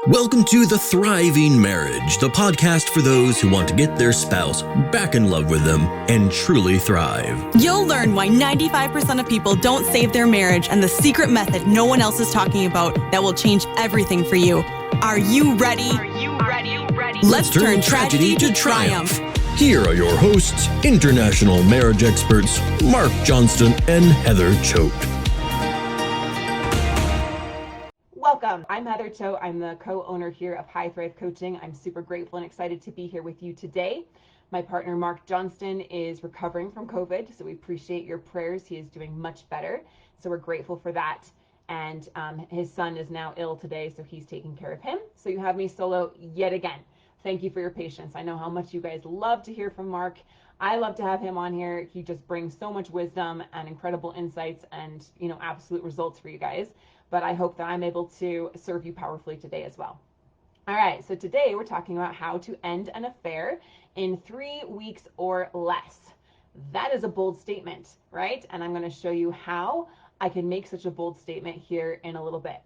Welcome to The Thriving Marriage, the podcast for those who want to get their spouse back in love with them and truly thrive. You'll learn why 95% of people don't save their marriage and the secret method no one else is talking about that will change everything for you. Are you ready? Let's turn tragedy to triumph. Here are your hosts, international marriage experts, Marc Johnston and Heather Choate. Welcome. I'm Heather Choate. I'm the co-owner here of High Thrive Coaching. I'm super grateful and excited to be here with you today. My partner, Marc Johnston, is recovering from COVID, so we appreciate your prayers. He is doing much better, so we're grateful for that. And his son is now ill today, so he's taking care of him. So you have me solo yet again. Thank you for your patience. I know how much you guys love to hear from Marc. I love to have him on here. He just brings so much wisdom and incredible insights and, absolute results for you guys. But I hope that I'm able to serve you powerfully today as well. All right, so today we're talking about how to end an affair in 3 weeks or less. That is a bold statement, right? And I'm going to show you how I can make such a bold statement here in a little bit.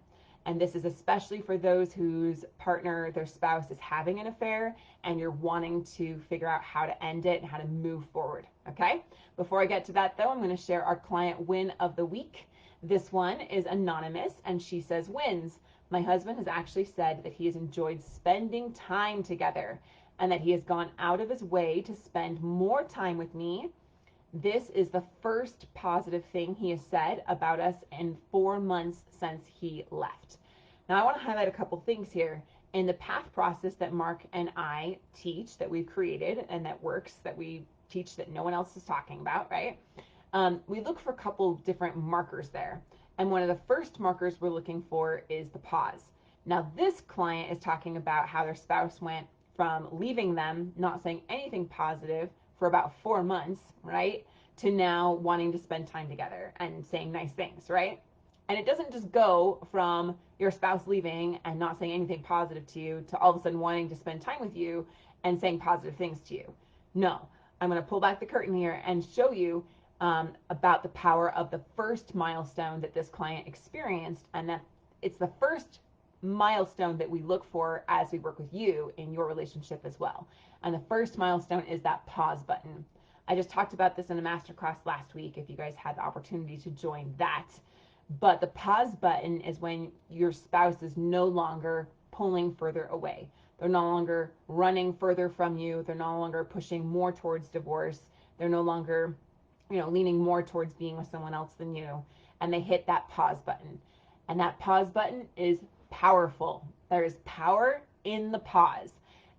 And this is especially for those whose partner, their spouse is having an affair and you're wanting to figure out how to end it and how to move forward, okay? Before I get to that though, I'm going to share our client win of the week. This one is anonymous and she says, wins. My husband has actually said that he has enjoyed spending time together and that he has gone out of his way to spend more time with me. This is the first positive thing he has said about us in 4 months since he left. Now I want to highlight a couple things here. In the path process that Marc and I teach, that we've created and that works, that we teach that no one else is talking about, right? We look for a couple different markers there. And one of the first markers we're looking for is the pause. Now this client is talking about how their spouse went from leaving them, not saying anything positive for about 4 months, right? To now wanting to spend time together and saying nice things, right? And it doesn't just go from your spouse leaving and not saying anything positive to you to all of a sudden wanting to spend time with you and saying positive things to you. No, I'm going to pull back the curtain here and show you about the power of the first milestone that this client experienced, and that it's the first milestone that we look for as we work with you in your relationship as well. And the first milestone is that pause button. I just talked about this in a masterclass last week if you guys had the opportunity to join that. But the pause button is when your spouse is no longer pulling further away. They're no longer running further from you. They're no longer pushing more towards divorce. They're no longer leaning more towards being with someone else than you, and they hit that pause button. And that pause button is powerful. There is power in the pause.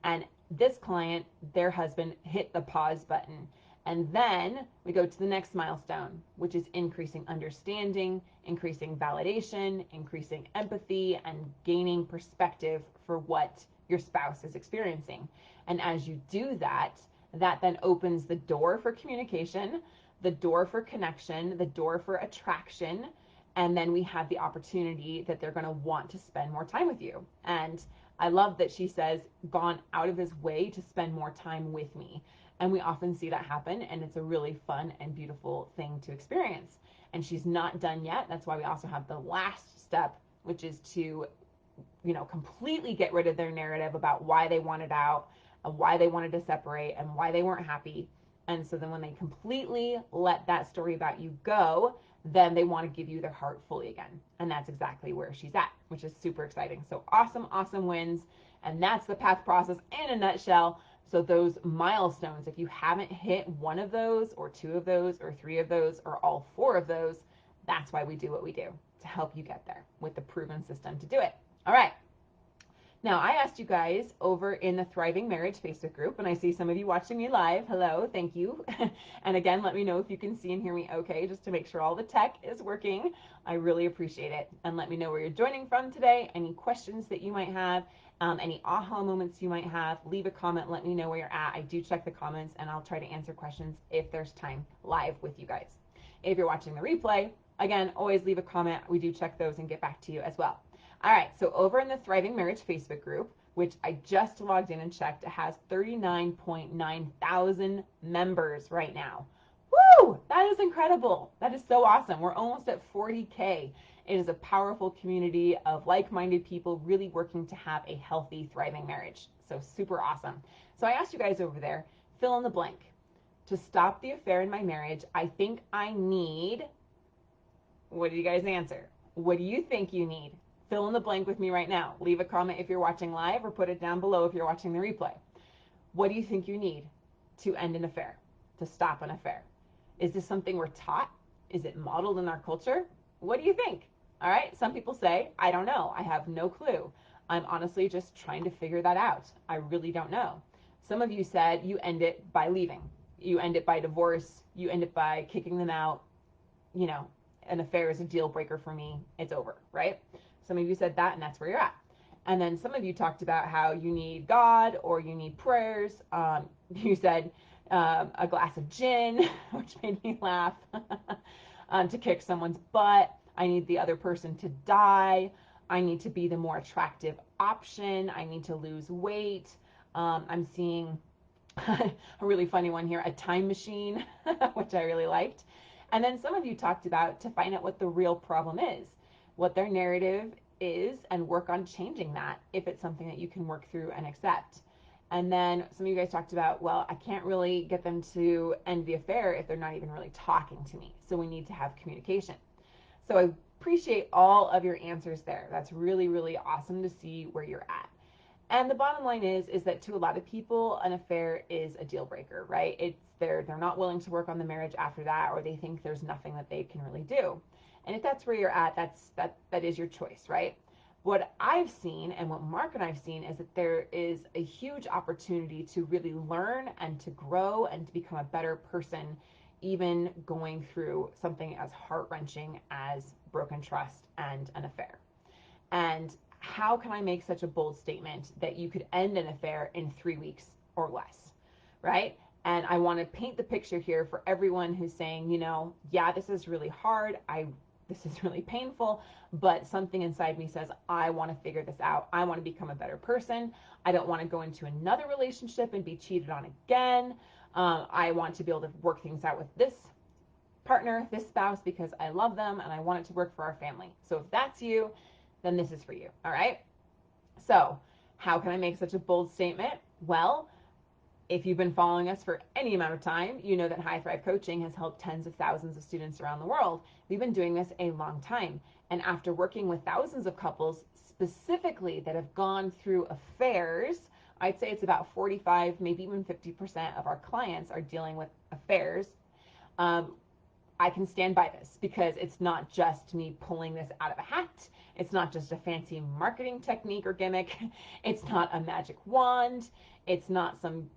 And this client, their husband, hit the pause button. And then we go to the next milestone, which is increasing understanding, increasing validation, increasing empathy, and gaining perspective for what your spouse is experiencing. And as you do that, that then opens the door for communication, the door for connection, the door for attraction, and then we have the opportunity that they're going to want to spend more time with you. And I love that she says, gone out of his way to spend more time with me. And we often see that happen, and it's a really fun and beautiful thing to experience. And she's not done yet. That's why we also have the last step, which is to, completely get rid of their narrative about why they wanted out, and why they wanted to separate, and why they weren't happy. And so then when they completely let that story about you go, then they want to give you their heart fully again. And that's exactly where she's at, which is super exciting. So awesome wins. And that's the path process in a nutshell. So those milestones, if you haven't hit one of those or 2 of those or 3 of those or all 4 of those, that's why we do what we do, to help you get there with the proven system to do it. All right. Now, I asked you guys over in the Thriving Marriage Facebook group, and I see some of you watching me live. Hello, thank you. And again, let me know if you can see and hear me okay, just to make sure all the tech is working. I really appreciate it. And let me know where you're joining from today, any questions that you might have, any aha moments you might have. Leave a comment, let me know where you're at. I do check the comments, and I'll try to answer questions if there's time live with you guys. If you're watching the replay, again, always leave a comment. We do check those and get back to you as well. All right, so over in the Thriving Marriage Facebook group, which I just logged in and checked, it has 39.9 thousand members right now. Woo! That is incredible. That is so awesome. We're almost at 40K. It is a powerful community of like-minded people really working to have a healthy, thriving marriage. So super awesome. So I asked you guys over there, fill in the blank. To stop the affair in my marriage, I think I need, what do you guys answer? What do you think you need? Fill in the blank with me right now. Leave a comment if you're watching live or put it down below if you're watching the replay. What do you think you need to end an affair, to stop an affair? Is this something we're taught? Is it modeled in our culture? What do you think? All right, some people say, I don't know. I have no clue. I'm honestly just trying to figure that out. I really don't know. Some of you said you end it by leaving. You end it by divorce. You end it by kicking them out. You know, an affair is a deal breaker for me. It's over, right? Some of you said that, and that's where you're at. And then some of you talked about how you need God or you need prayers. You said a glass of gin, which made me laugh, to kick someone's butt. I need the other person to die. I need to be the more attractive option. I need to lose weight. I'm seeing a really funny one here, a time machine, which I really liked. And then some of you talked about to find out what the real problem is, what their narrative is, and work on changing that if it's something that you can work through and accept. And then some of you guys talked about, well, I can't really get them to end the affair if they're not even really talking to me. So we need to have communication. So I appreciate all of your answers there. That's really, really awesome to see where you're at. And the bottom line is that to a lot of people, an affair is a deal breaker, right? It's they're not willing to work on the marriage after that, or they think there's nothing that they can really do. And if that's where you're at, that is your choice, right? What I've seen and what Marc and I've seen is that there is a huge opportunity to really learn and to grow and to become a better person, even going through something as heart-wrenching as broken trust and an affair. And how can I make such a bold statement that you could end an affair in 3 weeks or less, right? And I want to paint the picture here for everyone who's saying, you know, yeah, this is really hard. This is really painful, but something inside me says, I want to figure this out. I want to become a better person. I don't want to go into another relationship and be cheated on again. I want to be able to work things out with this partner, this spouse, because I love them and I want it to work for our family. So if that's you, then this is for you. All right. So how can I make such a bold statement? Well, if you've been following us for any amount of time, you know that High Thrive Coaching has helped tens of thousands of students around the world. We've been doing this a long time. And after working with thousands of couples specifically that have gone through affairs, I'd say it's about 45, maybe even 50% of our clients are dealing with affairs. I can stand by this because it's not just me pulling this out of a hat. It's not just a fancy marketing technique or gimmick. It's not a magic wand. It's not some,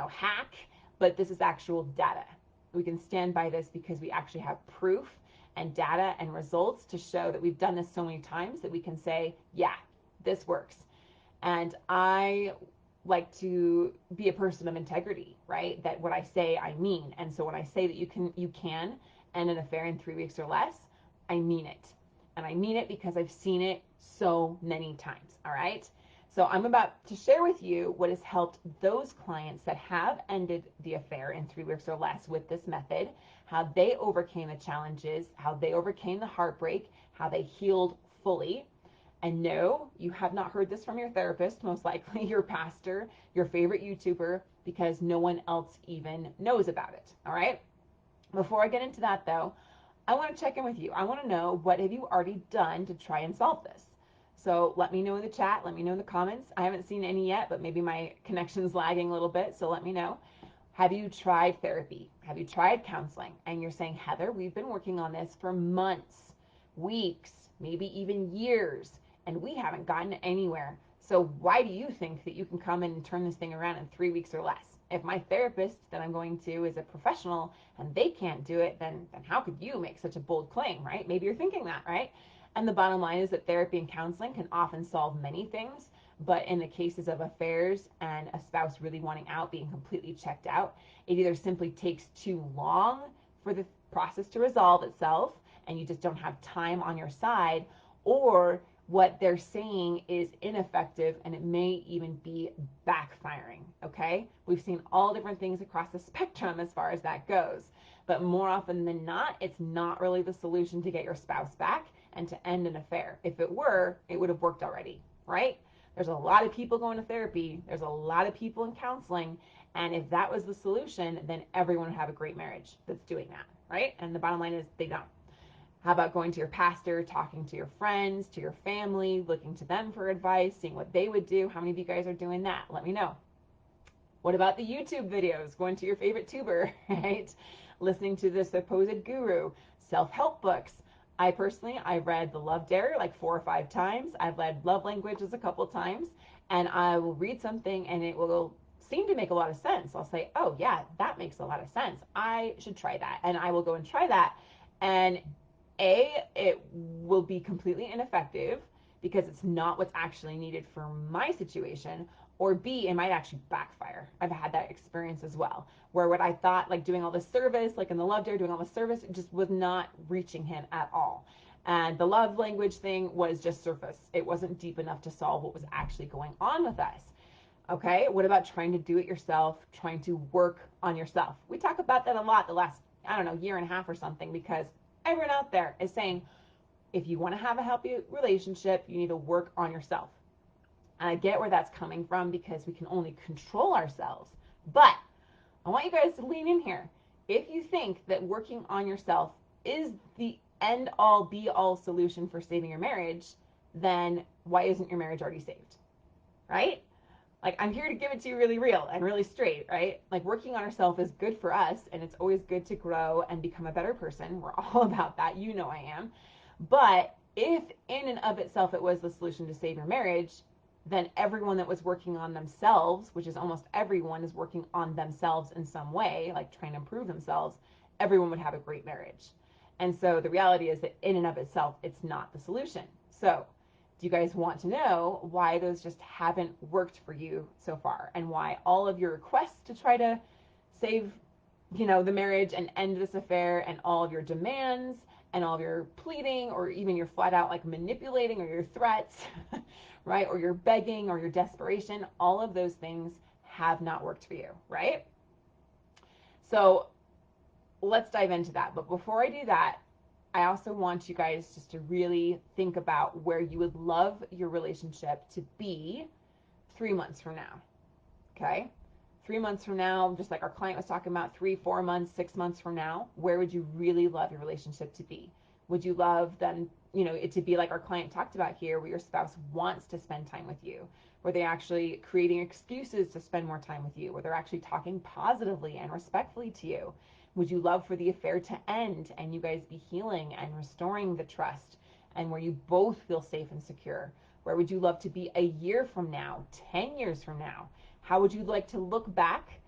hack, but this is actual data. We can stand by this because we actually have proof and data and results to show that we've done this so many times that we can say, yeah, this works. And I like to be a person of integrity, right? That what I say, I mean. And so when I say that you can end an affair in 3 weeks or less, I mean it. And I mean it because I've seen it so many times, all right? So I'm about to share with you what has helped those clients that have ended the affair in 3 weeks or less with this method, how they overcame the challenges, how they overcame the heartbreak, how they healed fully. And no, you have not heard this from your therapist, most likely your pastor, your favorite YouTuber, because no one else even knows about it, all right? Before I get into that though, I want to check in with you. I want to know, what have you already done to try and solve this? So let me know in the chat, let me know in the comments. I haven't seen any yet, but maybe my connection's lagging a little bit, so let me know. Have you tried therapy? Have you tried counseling? And you're saying, Heather, we've been working on this for months, weeks, maybe even years, and we haven't gotten anywhere. So why do you think that you can come in and turn this thing around in 3 weeks or less? If my therapist that I'm going to is a professional and they can't do it, then how could you make such a bold claim, right? Maybe you're thinking that, right? And the bottom line is that therapy and counseling can often solve many things, but in the cases of affairs and a spouse really wanting out, being completely checked out, it either simply takes too long for the process to resolve itself and you just don't have time on your side, or what they're saying is ineffective and it may even be backfiring, okay? We've seen all different things across the spectrum as far as that goes, but more often than not, it's not really the solution to get your spouse back, and to end an affair. If it were, it would have worked already, right? There's a lot of people going to therapy. There's a lot of people in counseling. And if that was the solution, then everyone would have a great marriage that's doing that, right? And the bottom line is they don't. How about going to your pastor, talking to your friends, to your family, looking to them for advice, seeing what they would do? How many of you guys are doing that? Let me know. What about the YouTube videos? Going to your favorite tuber, right? Listening to the supposed guru, self-help books. I've read The Love Dare like 4 or 5 times. I've read Love Languages a couple times, and I will read something and it will seem to make a lot of sense. I'll say, oh yeah, that makes a lot of sense. I should try that. And I will go and try that. And it will be completely ineffective because it's not what's actually needed for my situation, or B, it might actually backfire. I've had that experience as well, where what I thought, like doing all this service, like in the Love Dare, doing all the service, it just was not reaching him at all. And the love language thing was just surface. It wasn't deep enough to solve what was actually going on with us. Okay, what about trying to do it yourself, trying to work on yourself? We talk about that a lot the last, year and a half or something, because everyone out there is saying, if you want to have a healthy relationship, you need to work on yourself. And I get where that's coming from because we can only control ourselves. But I want you guys to lean in here. If you think that working on yourself is the end all be all solution for saving your marriage, then why isn't your marriage already saved? Right? Like, I'm here to give it to you really real and really straight, right? Like, working on ourselves is good for us, and it's always good to grow and become a better person. We're all about that. You know I am. But if in and of itself it was the solution to save your marriage, then everyone that was working on themselves, which is almost everyone, is working on themselves in some way, like trying to improve themselves, everyone would have a great marriage. And so the reality is that in and of itself, it's not the solution. So do you guys want to know why those just haven't worked for you so far, and why all of your requests to try to save, the marriage and end this affair, and all of your demands and all of your pleading, or even your flat out like manipulating, or your threats, right? Or your begging or your desperation, all of those things have not worked for you, right? So let's dive into that. But before I do that, I also want you guys just to really think about where you would love your relationship to be 3 months from now. Okay? 3 months from now, just like our client was talking about, 3, 4 months, 6 months from now, where would you really love your relationship to be? Would you love them, it to be like our client talked about here, where your spouse wants to spend time with you, where they're actually creating excuses to spend more time with you, where they're actually talking positively and respectfully to you? Would you love for the affair to end and you guys be healing and restoring the trust, and where you both feel safe and secure? Where would you love to be a year from now, 10 years from now? How would you like to look back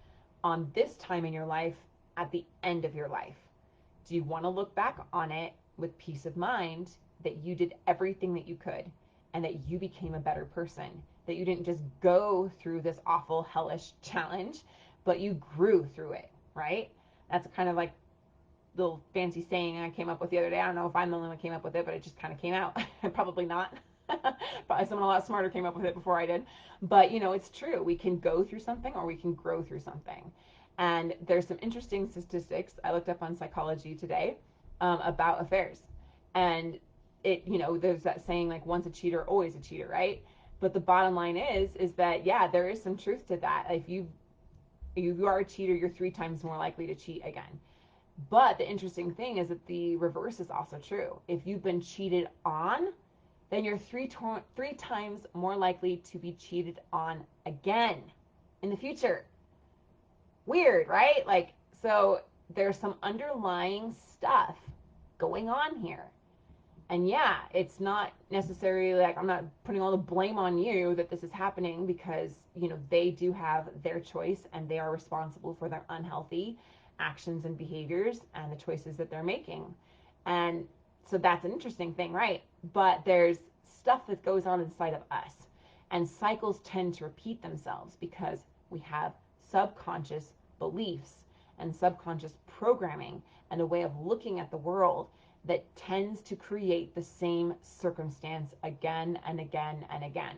on this time in your life at the end of your life? Do you want to look back on it with peace of mind that you did everything that you could, and that you became a better person, that you didn't just go through this awful, hellish challenge, but you grew through it, right? That's kind of like the little fancy saying I came up with the other day. I don't know if I'm the only one who came up with it, but it just kind of came out. Probably not. Probably someone a lot smarter came up with it before I did. But, it's true. We can go through something, or we can grow through something. And there's some interesting statistics I looked up on psychology today about affairs. And there's that saying, like, once a cheater, always a cheater, right? But the bottom line is that, yeah, there is some truth to that. If you are a cheater, you're 3 times more likely to cheat again. But the interesting thing is that the reverse is also true. If you've been cheated on, then you're 3 times more likely to be cheated on again in the future. Weird, right? Like, so there's some underlying stuff going on here. And yeah, it's not necessarily like, I'm not putting all the blame on you that this is happening, because, they do have their choice and they are responsible for their unhealthy actions and behaviors and the choices that they're making. And so that's an interesting thing, right? But there's stuff that goes on inside of us, and cycles tend to repeat themselves because we have subconscious beliefs and subconscious programming and a way of looking at the world that tends to create the same circumstance again and again and again.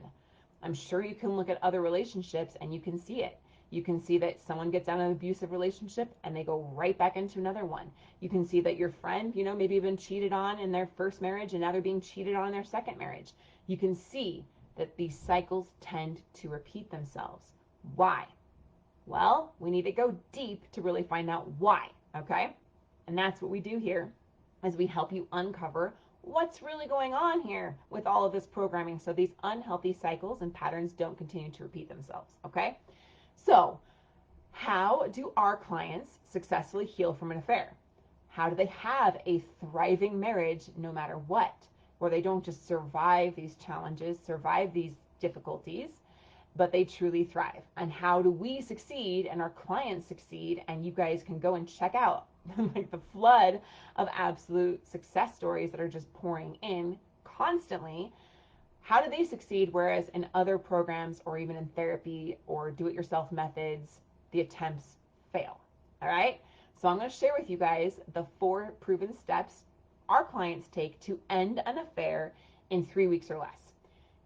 I'm sure you can look at other relationships and you can see it. You can see that someone gets out of an abusive relationship and they go right back into another one. You can see that your friend, maybe been cheated on in their first marriage and now they're being cheated on in their second marriage. You can see that these cycles tend to repeat themselves. Why? Well, we need to go deep to really find out why, okay? And that's what we do here, is we help you uncover what's really going on here with all of this programming so these unhealthy cycles and patterns don't continue to repeat themselves, okay? So, how do our clients successfully heal from an affair? How do they have a thriving marriage no matter what, where they don't just survive these challenges, survive these difficulties, but they truly thrive? And how do we succeed and our clients succeed? And you guys can go and check out like the flood of absolute success stories that are just pouring in constantly. How do they succeed, whereas in other programs or even in therapy or do-it-yourself methods, the attempts fail? All right? So I'm going to share with you guys the 4 proven steps our clients take to end an affair in 3 weeks or less.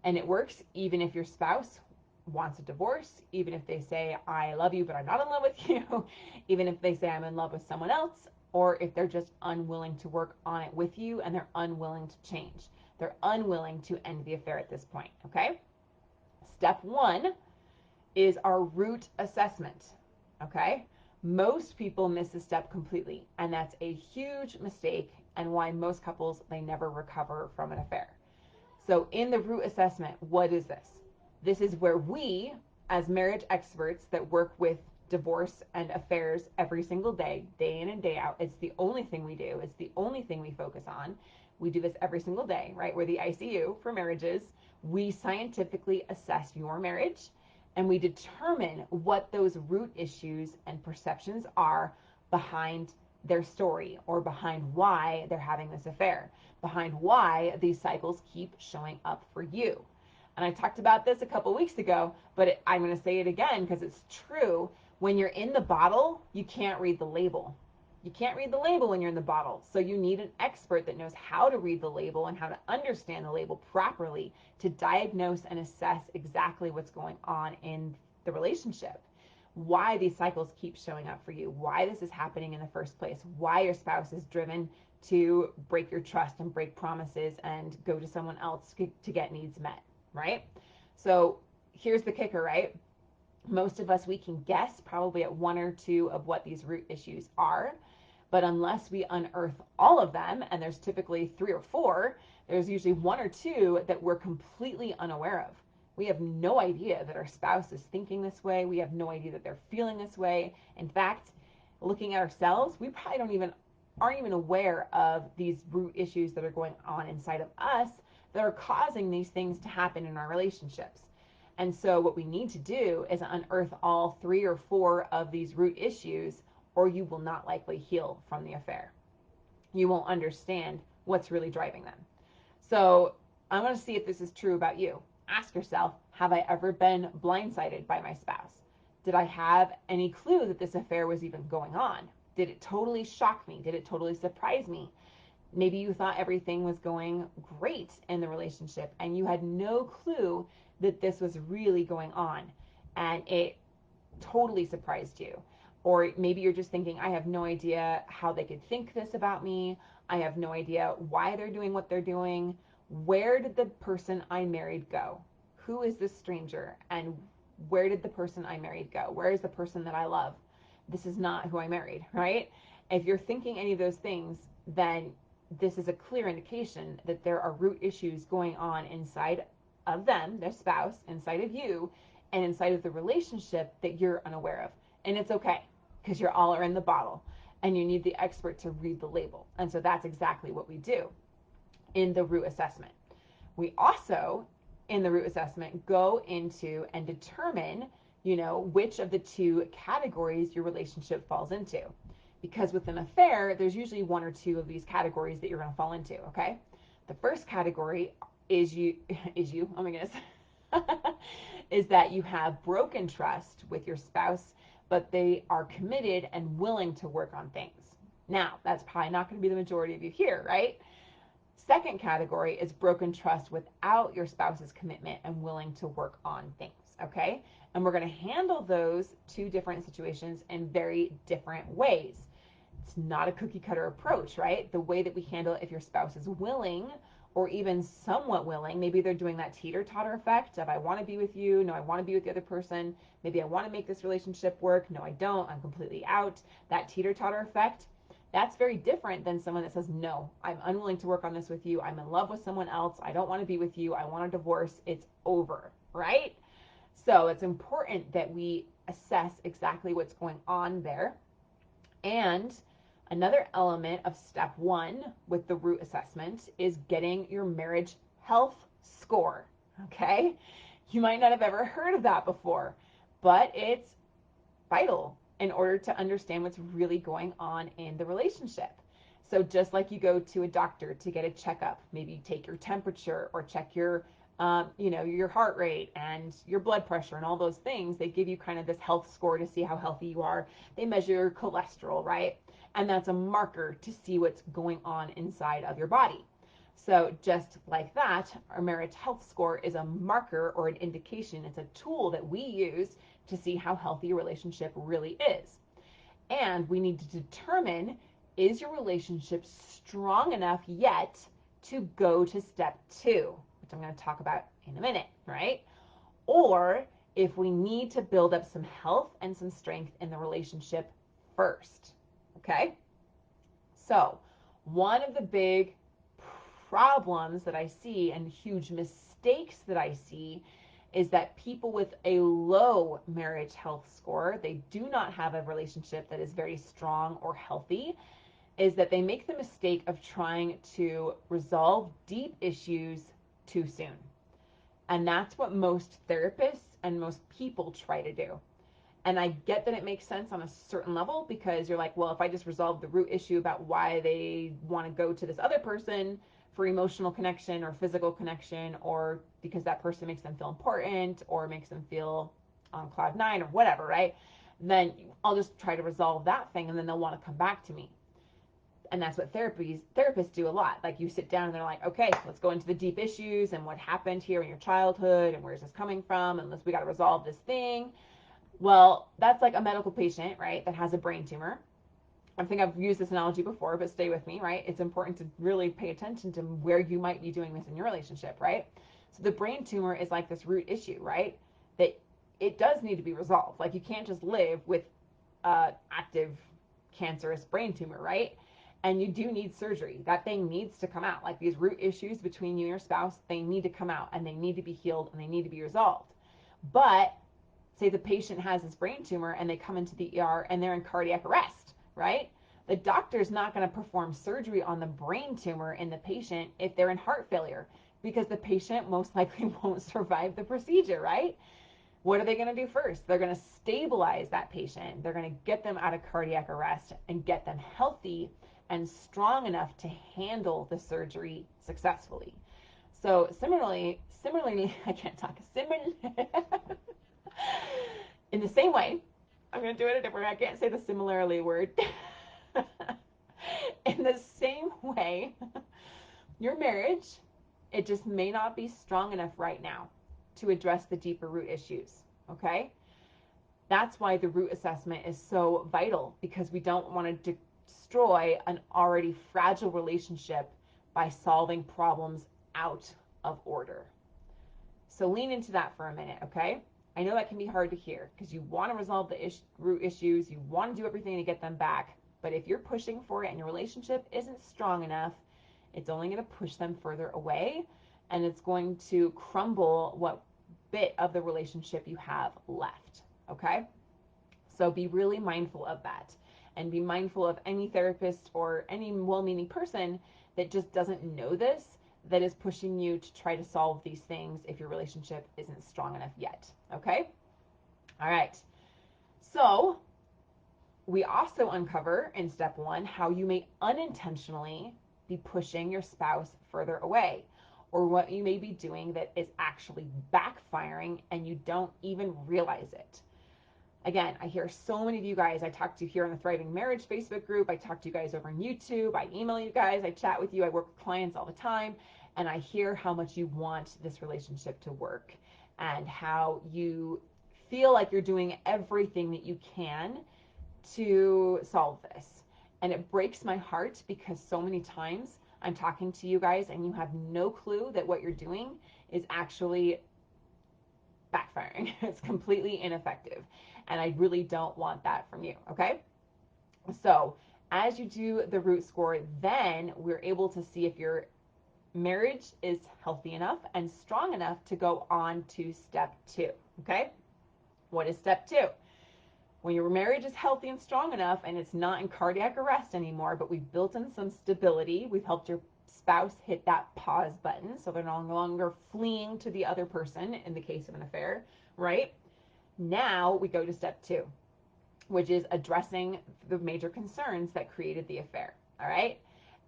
And it works even if your spouse wants a divorce, even if they say, I love you, but I'm not in love with you, even if they say I'm in love with someone else, or if they're just unwilling to work on it with you and they're unwilling to change. They're unwilling to end the affair at this point, okay? Step 1 is our root assessment, okay? Most people miss this step completely, and that's a huge mistake and why most couples, they never recover from an affair. So in the root assessment, what is this? This is where we, as marriage experts that work with divorce and affairs every single day, day in and day out, it's the only thing we do. It's the only thing we focus on. We do this every single day, right? We're the ICU for marriages. We scientifically assess your marriage and we determine what those root issues and perceptions are behind their story, or behind why they're having this affair, behind why these cycles keep showing up for you. And I talked about this a couple weeks ago, but I'm going to say it again because it's true. When you're in the bottle, you can't read the label. You can't read the label when you're in the bottle. So you need an expert that knows how to read the label and how to understand the label properly to diagnose and assess exactly what's going on in the relationship. Why these cycles keep showing up for you, why this is happening in the first place, why your spouse is driven to break your trust and break promises and go to someone else to get needs met, right? So here's the kicker, right? Most of us, we can guess probably at 1 or 2 of what these root issues are, but unless we unearth all of them, and there's typically 3 or 4, there's usually 1 or 2 that we're completely unaware of. We have no idea that our spouse is thinking this way. We have no idea that they're feeling this way. In fact, looking at ourselves, we probably aren't even aware of these root issues that are going on inside of us that are causing these things to happen in our relationships. And so what we need to do is unearth all 3 or 4 of these root issues, or you will not likely heal from the affair. You won't understand what's really driving them. So I'm going to see if this is true about you. Ask yourself, have I ever been blindsided by my spouse? Did I have any clue that this affair was even going on? Did it totally shock me? Did it totally surprise me? Maybe you thought everything was going great in the relationship and you had no clue that this was really going on and it totally surprised you. Or maybe you're just thinking, I have no idea how they could think this about me. I have no idea why they're doing what they're doing. Where did the person I married go? Who is this stranger? And where did the person I married go? Where is the person that I love? This is not who I married, right? If you're thinking any of those things, then this is a clear indication that there are root issues going on inside of them, their spouse, inside of you, and inside of the relationship that you're unaware of. And it's okay, because you're all are in the bottle and you need the expert to read the label. And so that's exactly what we do in the root assessment. We also, in the root assessment, go into and determine, which of the 2 categories your relationship falls into. Because with an affair, there's usually 1 or 2 of these categories that you're going to fall into, okay? The first category is oh my goodness, is that you have broken trust with your spouse, but they are committed and willing to work on things. Now, that's probably not going to be the majority of you here, right? Second category is broken trust without your spouse's commitment and willing to work on things. okay? And we're going to handle those two different situations in very different ways. It's not a cookie cutter approach, right? The way that we handle it, if your spouse is willing or even somewhat willing, maybe they're doing that teeter-totter effect of I want to be with you, no, I want to be with the other person, maybe I want to make this relationship work, no, I don't, I'm completely out. That teeter-totter effect, that's very different than someone that says, no, I'm unwilling to work on this with you, I'm in love with someone else, I don't want to be with you, I want a divorce, it's over, right? So it's important that we assess exactly what's going on there. And another element of step 1 with the root assessment is getting your marriage health score, okay? You might not have ever heard of that before, but it's vital in order to understand what's really going on in the relationship. So just like you go to a doctor to get a checkup, maybe you take your temperature or check your your heart rate and your blood pressure and all those things, they give you kind of this health score to see how healthy you are. They measure your cholesterol, right? And that's a marker to see what's going on inside of your body. So just like that, our marriage health score is a marker or an indication. It's a tool that we use to see how healthy your relationship really is. And we need to determine, is your relationship strong enough yet to go to step 2, which I'm going to talk about in a minute, right? Or if we need to build up some health and some strength in the relationship first, okay? So one of the big problems that I see and huge mistakes that I see is that people with a low marriage health score, they do not have a relationship that is very strong or healthy, is that they make the mistake of trying to resolve deep issues too soon. And that's what most therapists and most people try to do. And I get that it makes sense on a certain level because you're like, well, if I just resolve the root issue about why they want to go to this other person for emotional connection or physical connection, or because that person makes them feel important or makes them feel on cloud 9 or whatever, right? Then I'll just try to resolve that thing and then they'll want to come back to me. And that's what therapists do a lot. Like you sit down and they're like, okay, let's go into the deep issues and what happened here in your childhood and where's this coming from, and we got to resolve this thing. Well, that's like a medical patient, right, that has a brain tumor. I think I've used this analogy before, but stay with me, right? It's important to really pay attention to where you might be doing this in your relationship, right? So the brain tumor is like this root issue, right? That it does need to be resolved. Like you can't just live with active cancerous brain tumor, right? And you do need surgery. That thing needs to come out. Like these root issues between you and your spouse, they need to come out and they need to be healed and they need to be resolved. But say the patient has this brain tumor and they come into the ER and they're in cardiac arrest, right? The doctor's not going to perform surgery on the brain tumor in the patient if they're in heart failure, because the patient most likely won't survive the procedure, right? What are they going to do first? They're going to stabilize that patient. They're going to get them out of cardiac arrest and get them healthy and strong enough to handle the surgery successfully. So similarly, I can't talk, in the same way, I'm going to do it a different way. I can't say the similarly word. In the same way, your marriage, it just may not be strong enough right now to address the deeper root issues, okay? That's why the root assessment is so vital, because we don't want to destroy an already fragile relationship by solving problems out of order. So lean into that for a minute, okay? I know that can be hard to hear because you want to resolve the root issues, you want to do everything to get them back, but if you're pushing for it and your relationship isn't strong enough, it's only going to push them further away, and it's going to crumble what bit of the relationship you have left, okay? So be really mindful of that, and be mindful of any therapist or any well-meaning person that just doesn't know this, that is pushing you to try to solve these things if your relationship isn't strong enough yet, okay? All right. So we also uncover in step 1 how you may unintentionally be pushing your spouse further away, or what you may be doing that is actually backfiring and you don't even realize it. Again, I hear so many of you guys, I talk to here in the Thriving Marriage Facebook group, I talk to you guys over on YouTube, I email you guys, I chat with you, I work with clients all the time, and I hear how much you want this relationship to work. and how you feel like you're doing everything that you can to solve this. And it breaks my heart because so many times I'm talking to you guys and you have no clue that what you're doing is actually backfiring. It's completely ineffective. And I really don't want that from you, okay? So as you do the root score, then we're able to see if your marriage is healthy enough and strong enough to go on to step 2, okay? What is step 2? When your marriage is healthy and strong enough and it's not in cardiac arrest anymore, but we've built in some stability, we've helped your spouse hit that pause button so they're no longer fleeing to the other person in the case of an affair, right? Now we go to step 2, which is addressing the major concerns that created the affair, all right?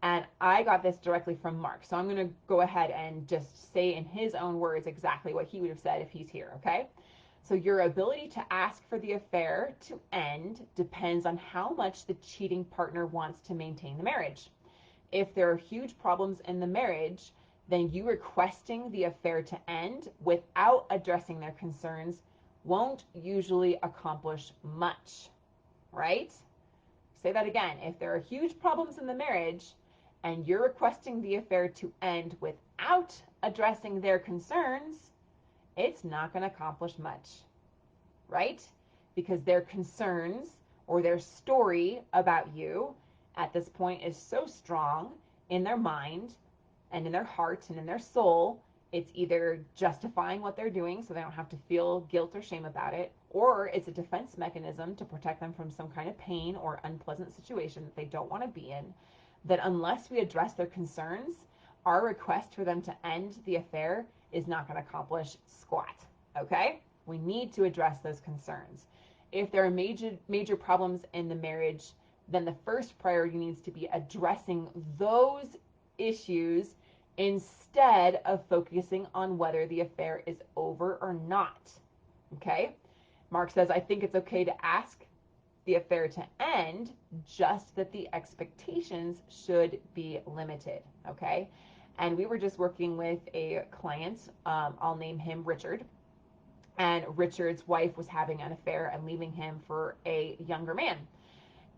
And I got this directly from Marc, so I'm going to go ahead and just say in his own words exactly what he would have said if he's here, okay? So your ability to ask for the affair to end depends on how much the cheating partner wants to maintain the marriage. If there are huge problems in the marriage, then you requesting the affair to end without addressing their concerns won't usually accomplish much, right? Say that again. If there are huge problems in the marriage and you're requesting the affair to end without addressing their concerns, it's not going to accomplish much, right? Because their concerns or their story about you at this point is so strong in their mind and in their heart and in their soul, it's either justifying what they're doing so they don't have to feel guilt or shame about it, or it's a defense mechanism to protect them from some kind of pain or unpleasant situation that they don't want to be in, that unless we address their concerns, our request for them to end the affair is not going to accomplish squat, okay? We need to address those concerns. If there are major problems in the marriage, then the first priority needs to be addressing those issues instead of focusing on whether the affair is over or not, okay? Marc says, I think it's okay to ask the affair to end, just that the expectations should be limited, okay? And we were just working with a client, I'll name him Richard, and Richard's wife was having an affair and leaving him for a younger man.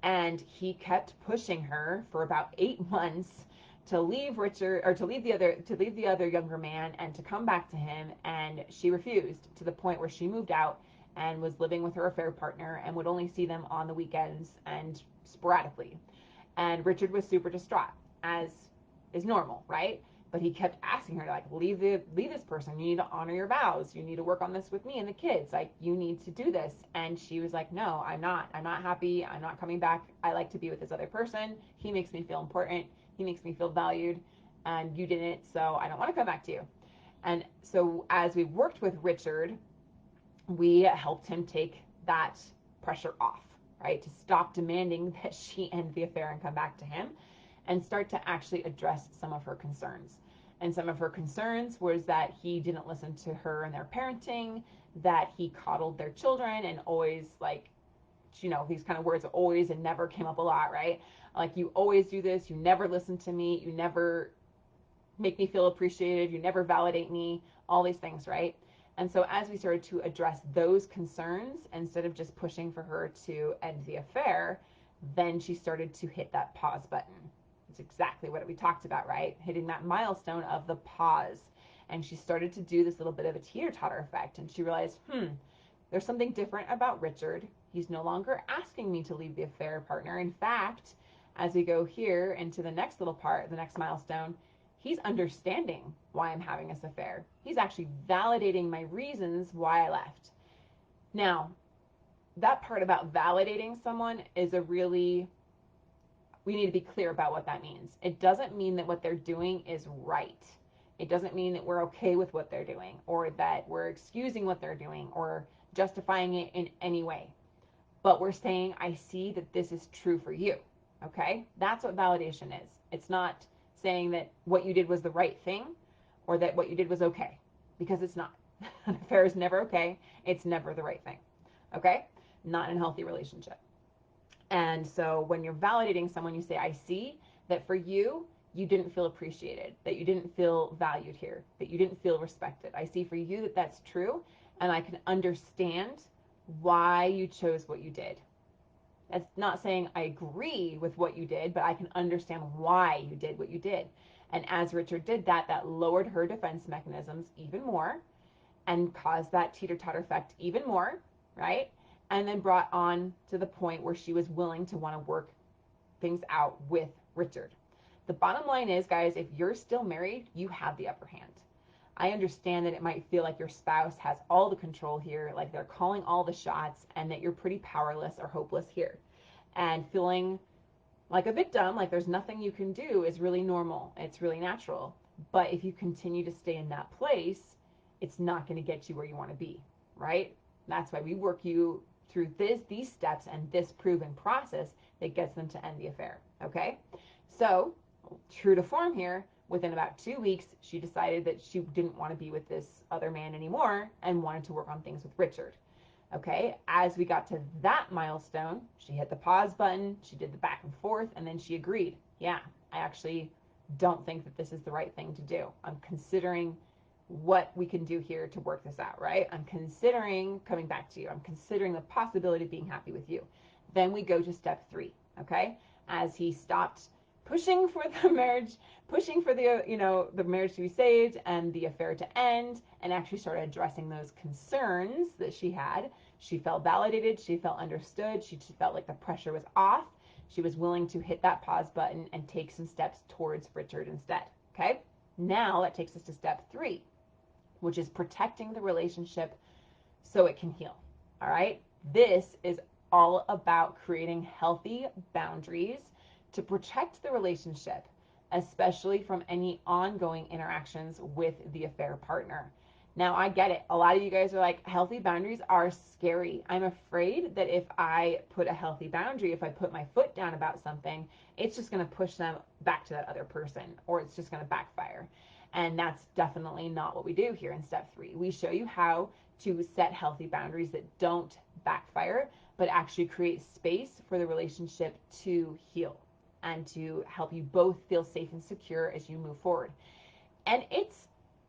And he kept pushing her for about 8 months to leave Richard, or to leave the other younger man and to come back to him, and she refused, to the point where she moved out and was living with her affair partner and would only see them on the weekends and sporadically. And Richard was super distraught, as is normal, right? But he kept asking her to, like, leave this person. You need to honor your vows. You need to work on this with me and the kids. Like, you need to do this. And she was like, no, I'm not happy. I'm not coming back. I like to be with this other person. He makes me feel important. He makes me feel valued. And you didn't, so I don't want to come back to you. And so as we worked with Richard, we helped him take that pressure off, right? To stop demanding that she end the affair and come back to him, and start to actually address some of her concerns. And some of her concerns was that he didn't listen to her and their parenting, that he coddled their children, and always, like, these kind of words, always and never, came up a lot, right? Like, you always do this, you never listen to me, you never make me feel appreciated, you never validate me, all these things, right? And so as we started to address those concerns, instead of just pushing for her to end the affair, then she started to hit that pause button. It's exactly what we talked about, right? Hitting that milestone of the pause. And she started to do this little bit of a teeter-totter effect. And she realized, there's something different about Richard. He's no longer asking me to leave the affair partner. In fact, as we go here into the next little part, the next milestone, he's understanding why I'm having this affair. He's actually validating my reasons why I left. Now, that part about validating someone is we need to be clear about what that means. It doesn't mean that what they're doing is right. It doesn't mean that we're okay with what they're doing, or that we're excusing what they're doing or justifying it in any way. But we're saying, I see that this is true for you. Okay? That's what validation is. It's not saying that what you did was the right thing or that what you did was okay, because it's not. An affair is never okay. It's never the right thing. Okay? Not in a healthy relationship. And so when you're validating someone, you say, I see that for you, you didn't feel appreciated, that you didn't feel valued here, that you didn't feel respected. I see for you that that's true, and I can understand why you chose what you did. That's not saying I agree with what you did, but I can understand why you did what you did. And as Richard did that, that lowered her defense mechanisms even more and caused that teeter-totter effect even more, right? And then brought on to the point where she was willing to want to work things out with Richard. The bottom line is, guys, if you're still married, you have the upper hand. I understand that it might feel like your spouse has all the control here, like they're calling all the shots, and that you're pretty powerless or hopeless here. And feeling like a victim, like there's nothing you can do, is really normal. It's really natural. But if you continue to stay in that place, it's not going to get you where you want to be, right? That's why we work you through these steps and this proven process that gets them to end the affair, okay? So, true to form here, within about 2 weeks, she decided that she didn't want to be with this other man anymore and wanted to work on things with Richard. Okay, as we got to that milestone, she hit the pause button, she did the back and forth, and then she agreed. Yeah, I actually don't think that this is the right thing to do. I'm considering what we can do here to work this out, right? I'm considering coming back to you. I'm considering the possibility of being happy with you. Then we go to step 3, okay? As he stopped pushing for the marriage, pushing for the marriage to be saved and the affair to end, and actually started addressing those concerns that she had. She felt validated, she felt understood, she felt like the pressure was off. She was willing to hit that pause button and take some steps towards Richard instead, okay? Now that takes us to step 3, which is protecting the relationship so it can heal, all right? This is all about creating healthy boundaries to protect the relationship, especially from any ongoing interactions with the affair partner. Now, I get it. A lot of you guys are like, healthy boundaries are scary. I'm afraid that if I put a healthy boundary, if I put my foot down about something, it's just going to push them back to that other person, or it's just going to backfire. And that's definitely not what we do here in step 3. We show you how to set healthy boundaries that don't backfire, but actually create space for the relationship to heal and to help you both feel safe and secure as you move forward. And it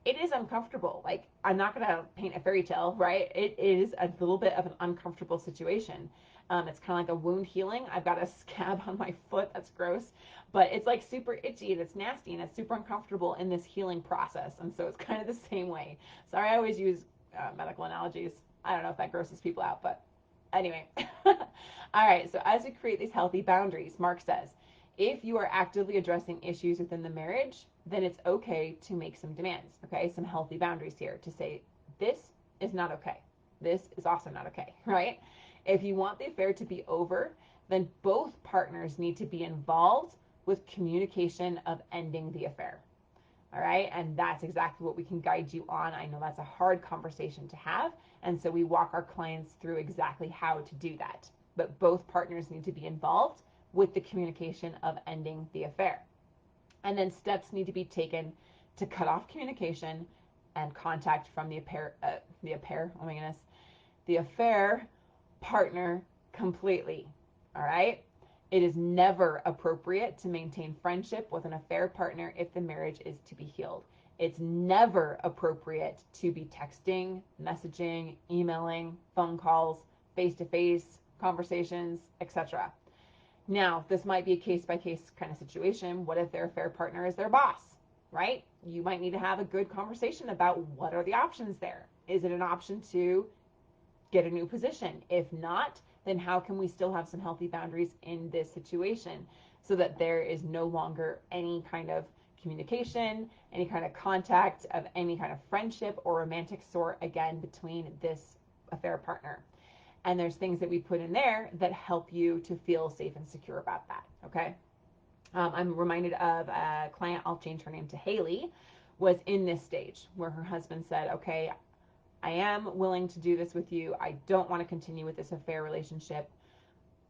is uncomfortable. Like, I'm not going to paint a fairy tale, right? It is a little bit of an uncomfortable situation. It's kind of like a wound healing. I've got a scab on my foot. That's gross. But it's like super itchy and it's nasty and it's super uncomfortable in this healing process. And so it's kind of the same way. Sorry, I always use medical analogies. I don't know if that grosses people out, but anyway. All right, so as we create these healthy boundaries, Marc says, if you are actively addressing issues within the marriage, then it's okay to make some demands, okay? Some healthy boundaries here to say, this is not okay. This is also not okay, right? If you want the affair to be over, then both partners need to be involved with communication of ending the affair, all right? And that's exactly what we can guide you on. I know that's a hard conversation to have, and so we walk our clients through exactly how to do that. But both partners need to be involved with the communication of ending the affair. And then steps need to be taken to cut off communication and contact from the affair partner completely, all right? It is never appropriate to maintain friendship with an affair partner if the marriage is to be healed. It's never appropriate to be texting, messaging, emailing, phone calls, face-to-face conversations, etc. Now, this might be a case-by-case kind of situation. What if their affair partner is their boss, right? You might need to have a good conversation about what are the options there. Is it an option to get a new position? If not, then how can we still have some healthy boundaries in this situation so that there is no longer any kind of communication, any kind of contact of any kind of friendship or romantic sort, again, between this affair partner. And there's things that we put in there that help you to feel safe and secure about that, okay? I'm reminded of a client, I'll change her name to Haley, was in this stage where her husband said, okay, I am willing to do this with you. I don't want to continue with this affair relationship.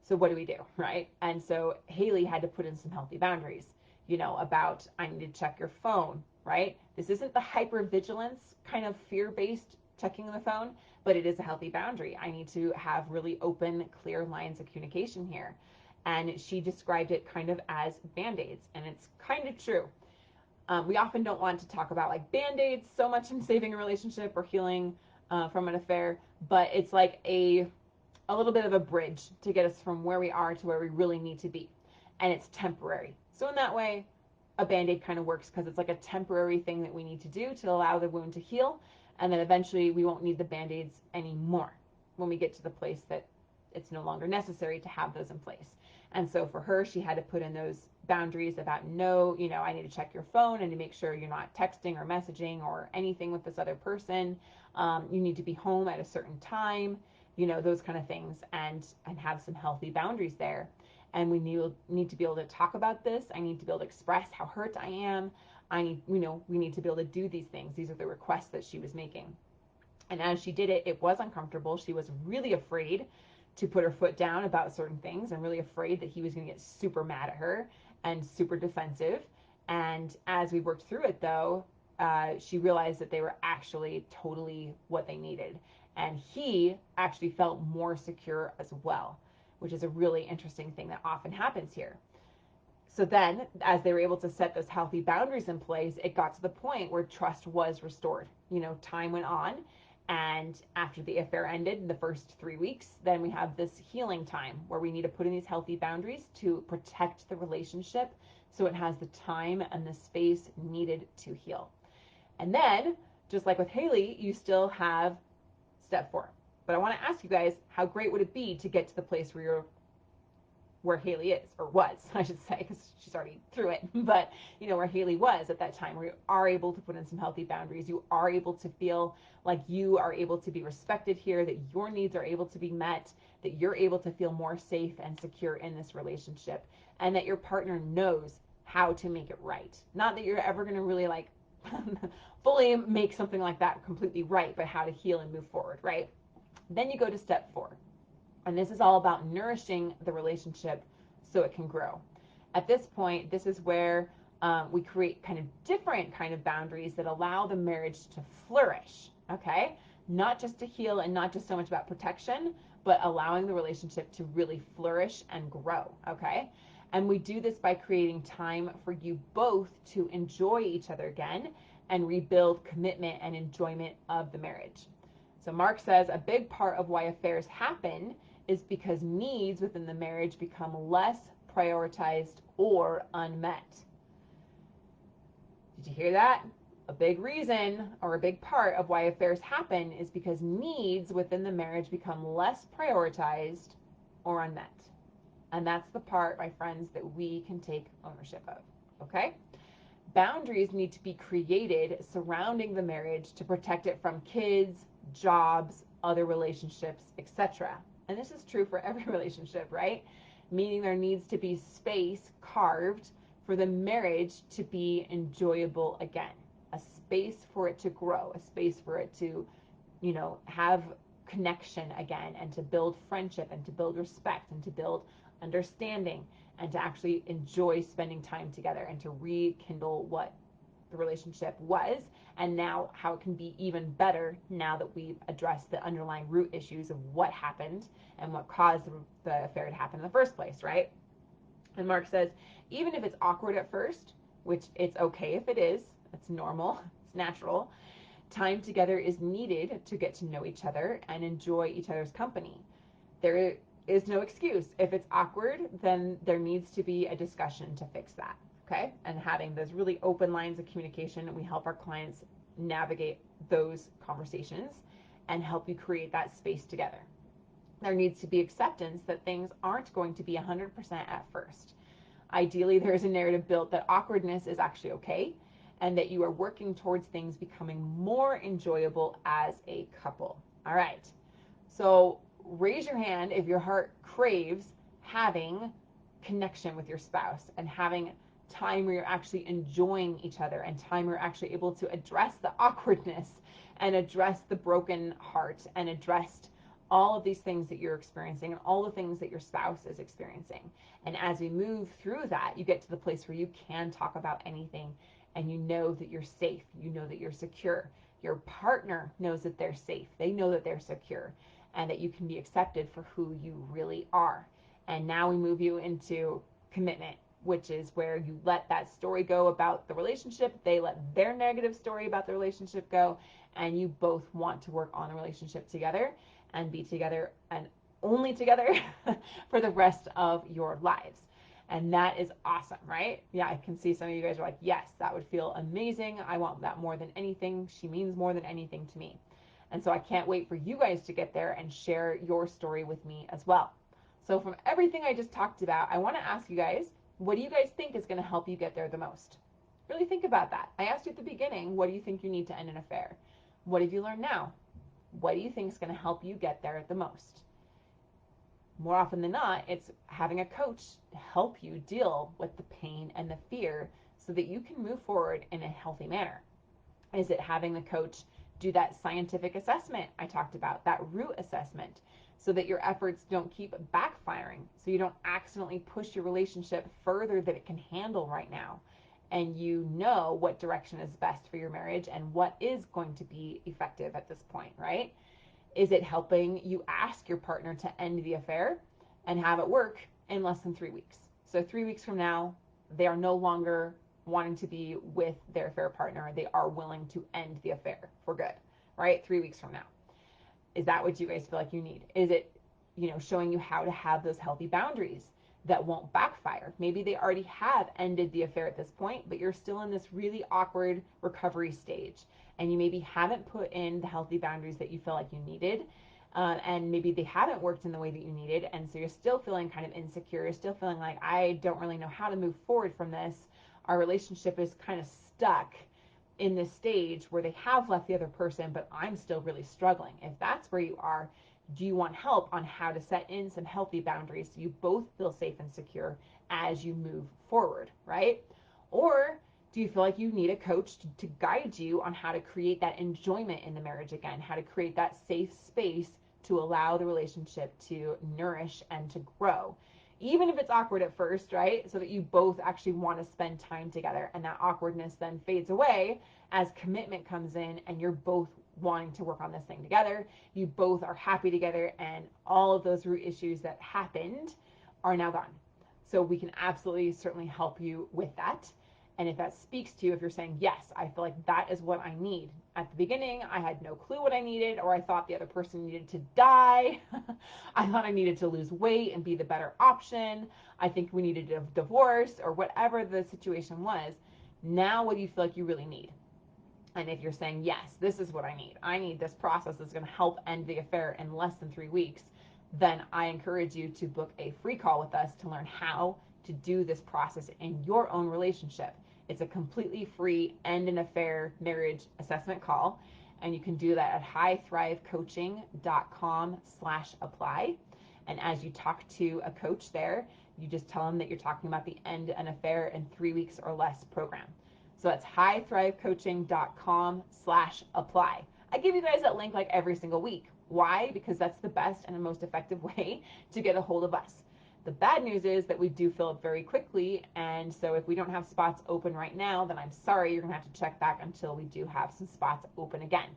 So what do we do, right? And so Haley had to put in some healthy boundaries, about I need to check your phone, right? This isn't the hypervigilance kind of fear-based checking the phone, but it is a healthy boundary. I need to have really open, clear lines of communication here. And she described it kind of as Band-Aids, and it's kind of true. We often don't want to talk about like Band-Aids so much in saving a relationship or healing from an affair, but it's like a little bit of a bridge to get us from where we are to where we really need to be. And it's temporary. So in that way, a Band-Aid kind of works because it's like a temporary thing that we need to do to allow the wound to heal. And then eventually we won't need the Band-Aids anymore when we get to the place that it's no longer necessary to have those in place. And so for her, she had to put in those boundaries about no, I need to check your phone and to make sure you're not texting or messaging or anything with this other person. You need to be home at a certain time, those kind of things, and have some healthy boundaries there. And we need to be able to talk about this. I need to be able to express how hurt I am. We need to be able to do these things. These are the requests that she was making. And as she did it, it was uncomfortable. She was really afraid to put her foot down about certain things and really afraid that he was going to get super mad at her and super defensive. And as we worked through it, though, she realized that they were actually totally what they needed. And he actually felt more secure as well, which is a really interesting thing that often happens here. So then, as they were able to set those healthy boundaries in place, it got to the point where trust was restored. Time went on. And after the affair ended in the first 3 weeks, then we have this healing time where we need to put in these healthy boundaries to protect the relationship so it has the time and the space needed to heal. And then, just like with Haley, you still have step 4. But I want to ask you guys, how great would it be to get to the place where Haley is, or was, I should say, because she's already through it, but where Haley was at that time, where you are able to put in some healthy boundaries, you are able to feel like you are able to be respected here, that your needs are able to be met, that you're able to feel more safe and secure in this relationship, and that your partner knows how to make it right. Not that you're ever going to really like fully make something like that completely right, but how to heal and move forward, right? Then you go to step 4. And this is all about nourishing the relationship so it can grow. At this point, this is where we create kind of different kind of boundaries that allow the marriage to flourish, okay? Not just to heal and not just so much about protection, but allowing the relationship to really flourish and grow, okay? And we do this by creating time for you both to enjoy each other again and rebuild commitment and enjoyment of the marriage. So Marc says a big part of why affairs happen is because needs within the marriage become less prioritized or unmet. Did you hear that? A big reason or a big part of why affairs happen is because needs within the marriage become less prioritized or unmet. And that's the part, my friends, that we can take ownership of, okay? Boundaries need to be created surrounding the marriage to protect it from kids, jobs, other relationships, etc. And this is true for every relationship, right? Meaning there needs to be space carved for the marriage to be enjoyable again. A space for it to grow, a space for it to, have connection again, and to build friendship and to build respect and to build understanding and to actually enjoy spending time together and to rekindle what the relationship was, and now how it can be even better now that we've addressed the underlying root issues of what happened and what caused the affair to happen in the first place, right? And Marc says, even if it's awkward at first, which it's okay if it is, it's normal, it's natural, time together is needed to get to know each other and enjoy each other's company. There is no excuse. If it's awkward, then there needs to be a discussion to fix that. Okay, and having those really open lines of communication, we help our clients navigate those conversations and help you create that space together. There needs to be acceptance that things aren't going to be 100% at first. Ideally, there's a narrative built that awkwardness is actually okay and that you are working towards things becoming more enjoyable as a couple. All right, so raise your hand if your heart craves having connection with your spouse and having time where you're actually enjoying each other and time where you're actually able to address the awkwardness and address the broken heart and address all of these things that you're experiencing and all the things that your spouse is experiencing. And as we move through that, you get to the place where you can talk about anything and you know that you're safe, you know that you're secure. Your partner knows that they're safe, they know that they're secure, and that you can be accepted for who you really are. And now we move you into commitment, which is where you let that story go about the relationship. They let their negative story about the relationship go, and you both want to work on the relationship together and be together and only together for the rest of your lives. And that is awesome, right? Yeah, I can see some of you guys are like, yes, that would feel amazing. I want that more than anything. She means more than anything to me. And so I can't wait for you guys to get there and share your story with me as well. So from everything I just talked about, I want to ask you guys, what do you guys think is going to help you get there the most? Really think about that. I asked you at the beginning, what do you think you need to end an affair? What have you learned now? What do you think is going to help you get there the most? More often than not, it's having a coach help you deal with the pain and the fear so that you can move forward in a healthy manner. Is it having the coach do that scientific assessment I talked about, that root assessment, so that your efforts don't keep backfiring, so you don't accidentally push your relationship further than it can handle right now, and you know what direction is best for your marriage and what is going to be effective at this point, right? Is it helping you ask your partner to end the affair and have it work in less than 3 weeks? So 3 weeks from now, they are no longer wanting to be with their affair partner. They are willing to end the affair for good, right? 3 weeks from now. Is that what you guys feel like you need? Is it, showing you how to have those healthy boundaries that won't backfire? Maybe they already have ended the affair at this point, but you're still in this really awkward recovery stage, and you maybe haven't put in the healthy boundaries that you feel like you needed, and maybe they haven't worked in the way that you needed, and so you're still feeling kind of insecure. You're still feeling like, I don't really know how to move forward from this. Our relationship is kind of stuck in this stage where they have left the other person, but I'm still really struggling. If that's where you are, do you want help on how to set in some healthy boundaries so you both feel safe and secure as you move forward, right? Or do you feel like you need a coach to guide you on how to create that enjoyment in the marriage again, how to create that safe space to allow the relationship to nourish and to grow? Even if it's awkward at first, right? So that you both actually want to spend time together, and that awkwardness then fades away as commitment comes in and you're both wanting to work on this thing together. You both are happy together, and all of those root issues that happened are now gone. So we can absolutely certainly help you with that. And if that speaks to you, if you're saying, yes, I feel like that is what I need. At the beginning, I had no clue what I needed, or I thought the other person needed to die. I thought I needed to lose weight and be the better option. I think we needed a divorce, or whatever the situation was. Now, what do you feel like you really need? And if you're saying, yes, this is what I need this process that's going to help end the affair in less than 3 weeks, then I encourage you to book a free call with us to learn how to do this process in your own relationship. It's a completely free end an affair marriage assessment call, and you can do that at highthrivecoaching.com/apply. And as you talk to a coach there, you just tell them that you're talking about the end an affair in 3 weeks or less program. So that's highthrivecoaching.com/apply. I give you guys that link like every single week. Why? Because that's the best and the most effective way to get a hold of us. The bad news is that we do fill up very quickly, and so if we don't have spots open right now, then I'm sorry, you're going to have to check back until we do have some spots open again.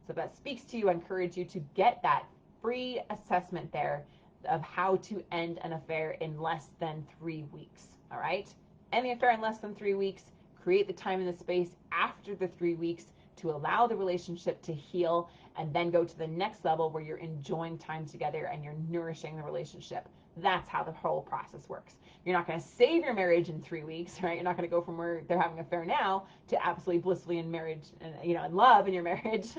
So if that speaks to you, I encourage you to get that free assessment there of how to end an affair in less than 3 weeks. All right? End the affair in less than 3 weeks. Create the time and the space after the 3 weeks to allow the relationship to heal, and then go to the next level where you're enjoying time together and you're nourishing the relationship. That's how the whole process works. You're not going to save your marriage in 3 weeks, right? You're not going to go from where they're having an affair now to absolutely blissfully in marriage and, in love in your marriage.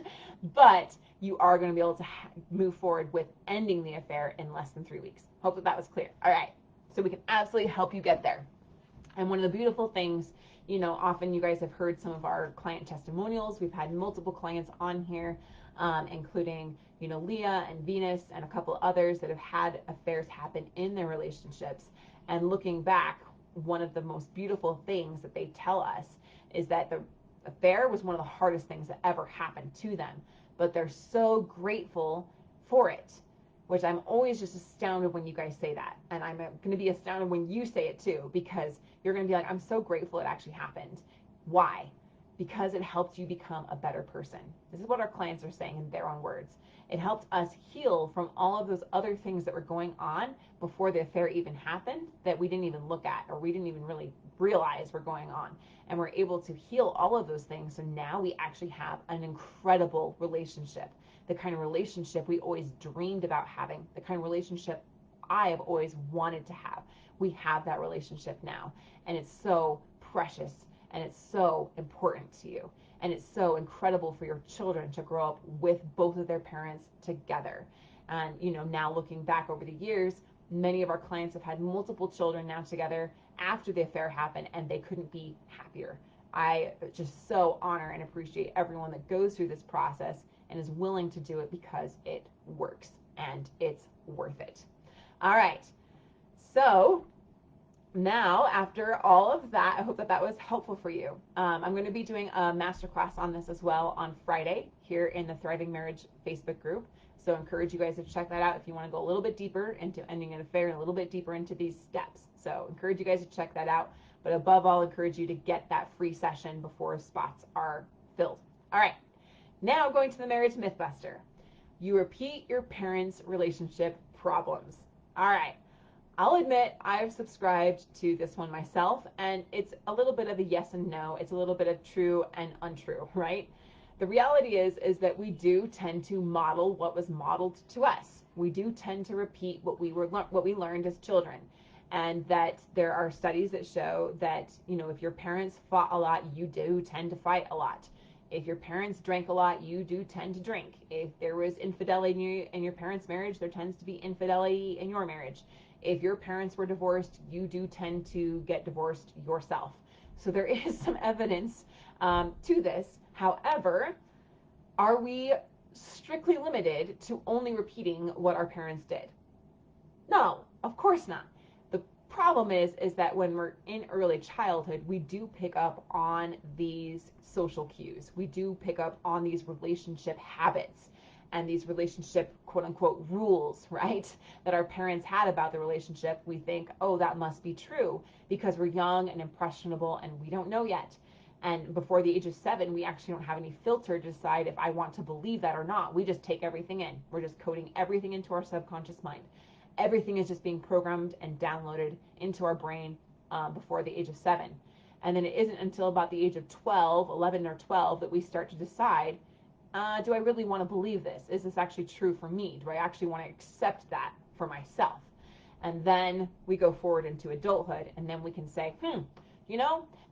But you are going to be able to move forward with ending the affair in less than 3 weeks. Hope that was clear. All right. So we can absolutely help you get there. And one of the beautiful things, often you guys have heard some of our client testimonials. We've had multiple clients on here, including, Leah and Venus and a couple others that have had affairs happen in their relationships. And looking back, one of the most beautiful things that they tell us is that the affair was one of the hardest things that ever happened to them. But they're so grateful for it, which I'm always just astounded when you guys say that. And I'm going to be astounded when you say it too, because you're going to be like, I'm so grateful it actually happened. Why? Because it helped you become a better person. This is what our clients are saying in their own words. It helped us heal from all of those other things that were going on before the affair even happened that we didn't even look at or we didn't even really realize were going on. And we're able to heal all of those things. So now we actually have an incredible relationship, the kind of relationship we always dreamed about having, the kind of relationship I have always wanted to have. We have that relationship now, and it's so precious and it's so important to you. And it's so incredible for your children to grow up with both of their parents together. And, now looking back over the years, many of our clients have had multiple children now together after the affair happened, and they couldn't be happier. I just so honor and appreciate everyone that goes through this process and is willing to do it because it works and it's worth it. All right. So now, after all of that, I hope that was helpful for you. I'm going to be doing a masterclass on this as well on Friday here in the Thriving Marriage Facebook group. So I encourage you guys to check that out if you want to go a little bit deeper into ending an affair and a little bit deeper into these steps. So encourage you guys to check that out. But above all, encourage you to get that free session before spots are filled. All right. Now going to the Marriage Mythbuster. You repeat your parents' relationship problems. All right. I'll admit I've subscribed to this one myself, and it's a little bit of a yes and no. It's a little bit of true and untrue, right? The reality is that we do tend to model what was modeled to us. We do tend to repeat what we learned as children, and that there are studies that show that, if your parents fought a lot, you do tend to fight a lot. If your parents drank a lot, you do tend to drink. If there was infidelity in your parents' marriage, there tends to be infidelity in your marriage. If your parents were divorced, you do tend to get divorced yourself. So there is some evidence to this. However, are we strictly limited to only repeating what our parents did? No, of course not. The problem is that when we're in early childhood, we do pick up on these social cues. We do pick up on these relationship habits and these relationship quote unquote rules, right, that our parents had about the relationship. We think, oh, that must be true because we're young and impressionable and we don't know yet. And before the age of 7, we actually don't have any filter to decide if I want to believe that or not. We just take everything in. We're just coding everything into our subconscious mind. Everything is just being programmed and downloaded into our brain before the age of 7. And then it isn't until about the age of 12, 11 or 12 that we start to decide, do I really want to believe this? Is this actually true for me? Do I actually want to accept that for myself? And then we go forward into adulthood, and then we can say,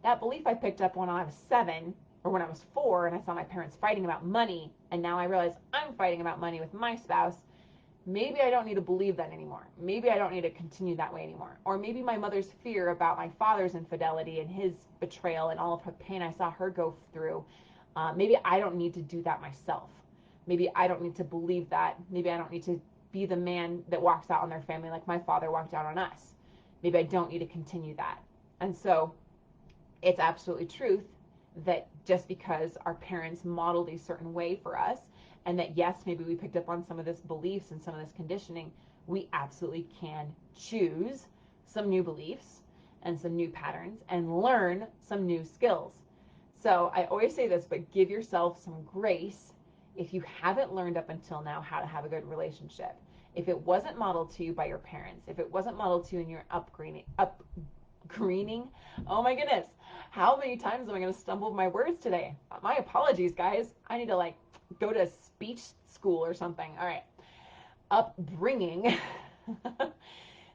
that belief I picked up when I was 7 or when I was 4 and I saw my parents fighting about money, and now I realize I'm fighting about money with my spouse. Maybe I don't need to believe that anymore. Maybe I don't need to continue that way anymore. Or maybe my mother's fear about my father's infidelity and his betrayal and all of her pain I saw her go through, maybe I don't need to do that myself. Maybe I don't need to believe that. Maybe I don't need to be the man that walks out on their family like my father walked out on us. Maybe I don't need to continue that. And so it's absolutely truth that just because our parents modeled a certain way for us, and that yes, maybe we picked up on some of this beliefs and some of this conditioning, we absolutely can choose some new beliefs and some new patterns and learn some new skills. So I always say this, but give yourself some grace if you haven't learned up until now how to have a good relationship. If it wasn't modeled to you by your parents, if it wasn't modeled to you in your upbringing, oh my goodness, how many times am I going to stumble with my words today? My apologies, guys. I need to go to speech school or something. All right. Upbringing,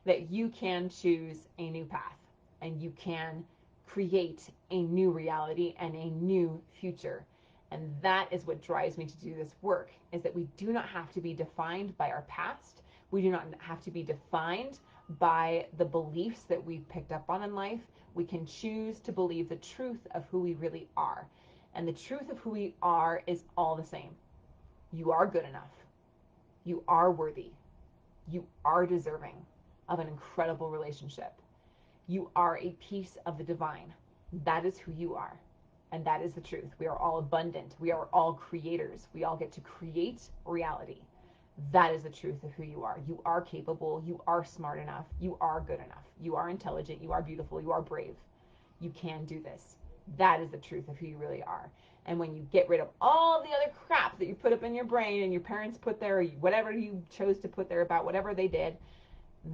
that you can choose a new path and you can create a new reality and a new future. And that is what drives me to do this work, is that we do not have to be defined by our past. We do not have to be defined by the beliefs that we've picked up on in life. We can choose to believe the truth of who we really are. And the truth of who we are is all the same. You are good enough. You are worthy. You are deserving of an incredible relationship. You are a piece of the divine. That is who you are. And that is the truth. We are all abundant. We are all creators. We all get to create reality. That is the truth of who you are. You are capable. You are smart enough. You are good enough. You are intelligent. You are beautiful. You are brave. You can do this. That is the truth of who you really are. And when you get rid of all the other crap that you put up in your brain and your parents put there, or whatever you chose to put there about whatever they did,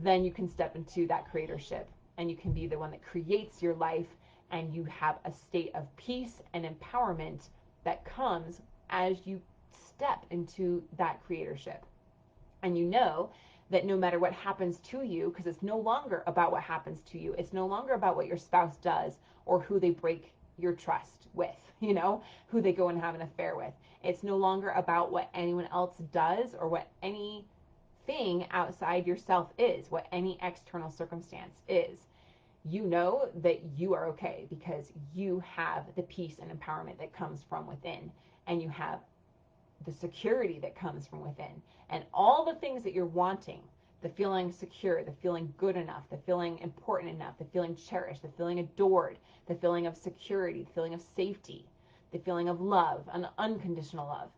then you can step into that creatorship and you can be the one that creates your life, and you have a state of peace and empowerment that comes as you step into that creatorship. And you know that no matter what happens to you, because it's no longer about what happens to you, it's no longer about what your spouse does or who they break your trust with, who they go and have an affair with. It's no longer about what anyone else does or what anything outside yourself is, what any external circumstance is. You know that you are okay because you have the peace and empowerment that comes from within, and you have the security that comes from within, and all the things that you're wanting, the feeling secure, the feeling good enough, the feeling important enough, the feeling cherished, the feeling adored, the feeling of security, the feeling of safety, the feeling of love, an unconditional love,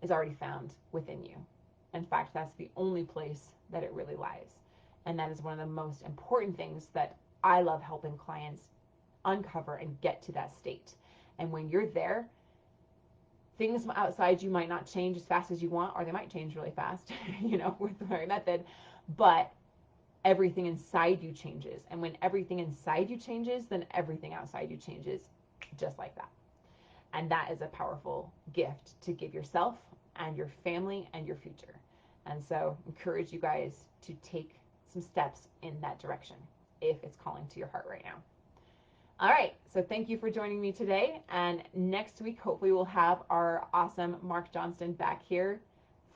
is already found within you. In fact, that's the only place that it really lies. And that is one of the most important things that I love helping clients uncover and get to that state. And when you're there, things outside you might not change as fast as you want, or they might change really fast, with the right method, but everything inside you changes. And when everything inside you changes, then everything outside you changes just like that. And that is a powerful gift to give yourself and your family and your future. And so encourage you guys to take some steps in that direction if it's calling to your heart right now. All right, so thank you for joining me today. And next week, hopefully we'll have our awesome Marc Johnston back here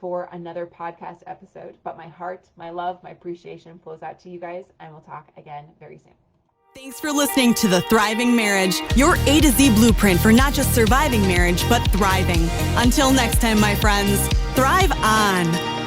for another podcast episode. But my heart, my love, my appreciation flows out to you guys, and we'll talk again very soon. Thanks for listening to The Thriving Marriage, your A to Z blueprint for not just surviving marriage, but thriving. Until next time, my friends, thrive on.